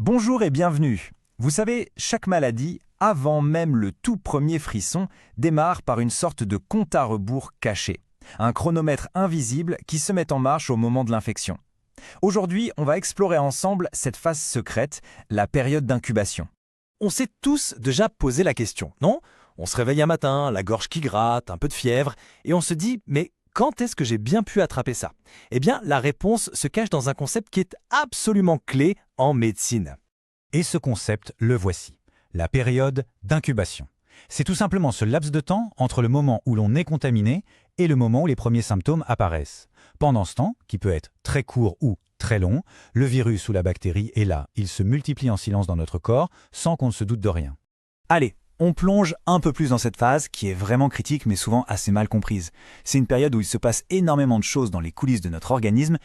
Bonjour et bienvenue. Vous savez, chaque maladie, avant même le tout premier frisson, démarre par une sorte de compte à rebours caché, un chronomètre invisible qui se met en marche au moment de l'infection. Aujourd'hui, on va explorer ensemble cette phase secrète, la période d'incubation. On s'est tous déjà posé la question, non? On se réveille un matin, la gorge qui gratte, un peu de fièvre, et on se dit « mais quand est-ce que j'ai bien pu attraper ça ?» Eh bien, la réponse se cache dans un concept qui est absolument clé en médecine. Et ce concept, le voici, la période d'incubation. C'est tout simplement ce laps de temps entre le moment où l'on est contaminé et le moment où les premiers symptômes apparaissent. Pendant ce temps, qui peut être très court ou très long, le virus ou la bactérie est là, il se multiplie en silence dans notre corps sans qu'on ne se doute de rien. Allez, on plonge un peu plus dans cette phase qui est vraiment critique mais souvent assez mal comprise. C'est une période où il se passe énormément de choses dans les coulisses de notre organisme.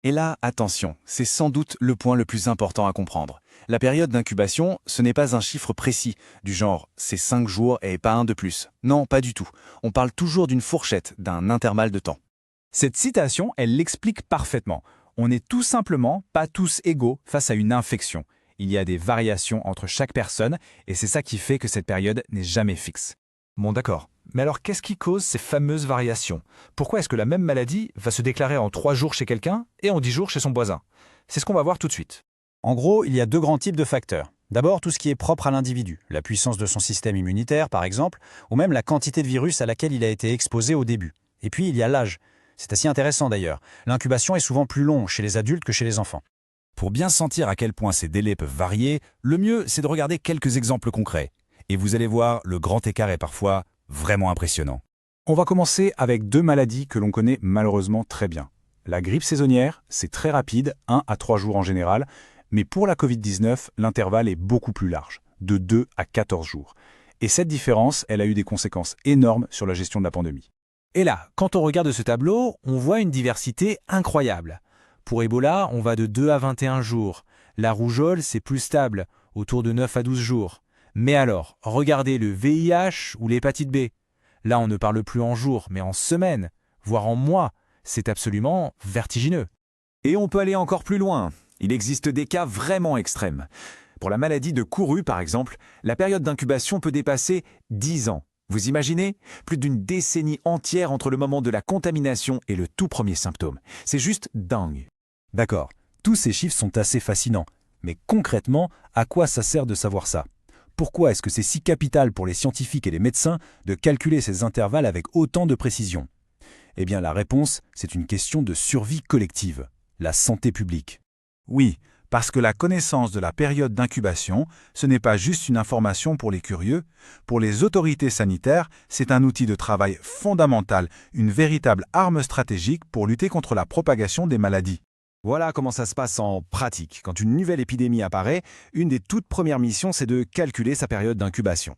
Et là, attention, c'est sans doute le point le plus important à comprendre. La période d'incubation, ce n'est pas un chiffre précis, du genre « c'est 5 jours et pas un de plus ». Non, pas du tout. On parle toujours d'une fourchette, d'un intervalle de temps. Cette citation, elle l'explique parfaitement. On n'est tout simplement pas tous égaux face à une infection. Il y a des variations entre chaque personne et c'est ça qui fait que cette période n'est jamais fixe. Bon d'accord, mais alors qu'est-ce qui cause ces fameuses variations? Pourquoi est-ce que la même maladie va se déclarer en 3 jours chez quelqu'un et en 10 jours chez son voisin? C'est ce qu'on va voir tout de suite. En gros, il y a deux grands types de facteurs. D'abord, tout ce qui est propre à l'individu, la puissance de son système immunitaire par exemple, ou même la quantité de virus à laquelle il a été exposé au début. Et puis, il y a l'âge. C'est assez intéressant d'ailleurs. L'incubation est souvent plus longue chez les adultes que chez les enfants. Pour bien sentir à quel point ces délais peuvent varier, le mieux c'est de regarder quelques exemples concrets. Et vous allez voir, le grand écart est parfois vraiment impressionnant. On va commencer avec deux maladies que l'on connaît malheureusement très bien. La grippe saisonnière, c'est très rapide, 1 à 3 jours en général, mais pour la Covid-19, l'intervalle est beaucoup plus large, de 2 à 14 jours. Et cette différence, elle a eu des conséquences énormes sur la gestion de la pandémie. Et là, quand on regarde ce tableau, on voit une diversité incroyable. Pour Ebola, on va de 2 à 21 jours. La rougeole, c'est plus stable, autour de 9 à 12 jours. Mais alors, regardez le VIH ou l'hépatite B. Là, on ne parle plus en jours, mais en semaines, voire en mois. C'est absolument vertigineux. Et on peut aller encore plus loin. Il existe des cas vraiment extrêmes. Pour la maladie de Kourou, par exemple, la période d'incubation peut dépasser 10 ans. Vous imaginez? Plus d'une décennie entière entre le moment de la contamination et le tout premier symptôme. C'est juste dingue. D'accord, tous ces chiffres sont assez fascinants. Mais concrètement, à quoi ça sert de savoir ça? Pourquoi est-ce que c'est si capital pour les scientifiques et les médecins de calculer ces intervalles avec autant de précision? Eh bien, la réponse, c'est une question de survie collective, la santé publique. Oui, parce que la connaissance de la période d'incubation, ce n'est pas juste une information pour les curieux. Pour les autorités sanitaires, c'est un outil de travail fondamental, une véritable arme stratégique pour lutter contre la propagation des maladies. Voilà comment ça se passe en pratique. Quand une nouvelle épidémie apparaît, une des toutes premières missions, c'est de calculer sa période d'incubation.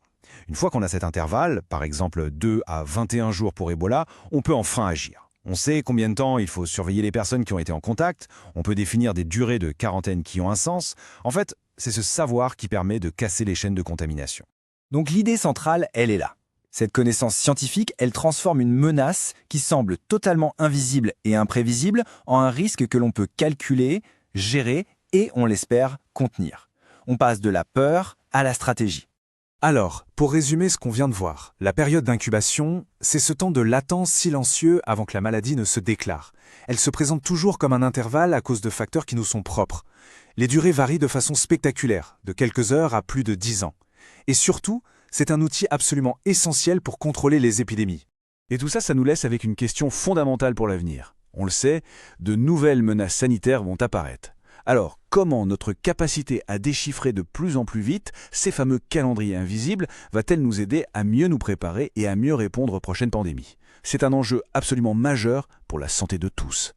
Une fois qu'on a cet intervalle, par exemple 2 à 21 jours pour Ebola, on peut enfin agir. On sait combien de temps il faut surveiller les personnes qui ont été en contact, on peut définir des durées de quarantaine qui ont un sens. En fait, c'est ce savoir qui permet de casser les chaînes de contamination. Donc l'idée centrale, elle est là. Cette connaissance scientifique, elle transforme une menace qui semble totalement invisible et imprévisible en un risque que l'on peut calculer, gérer et, on l'espère, contenir. On passe de la peur à la stratégie. Alors, pour résumer ce qu'on vient de voir, la période d'incubation, c'est ce temps de latence silencieux avant que la maladie ne se déclare. Elle se présente toujours comme un intervalle à cause de facteurs qui nous sont propres. Les durées varient de façon spectaculaire, de quelques heures à plus de 10 ans. Et surtout, c'est un outil absolument essentiel pour contrôler les épidémies. Et tout ça, ça nous laisse avec une question fondamentale pour l'avenir. On le sait, de nouvelles menaces sanitaires vont apparaître. Alors, comment notre capacité à déchiffrer de plus en plus vite ces fameux calendriers invisibles va-t-elle nous aider à mieux nous préparer et à mieux répondre aux prochaines pandémies? C'est un enjeu absolument majeur pour la santé de tous.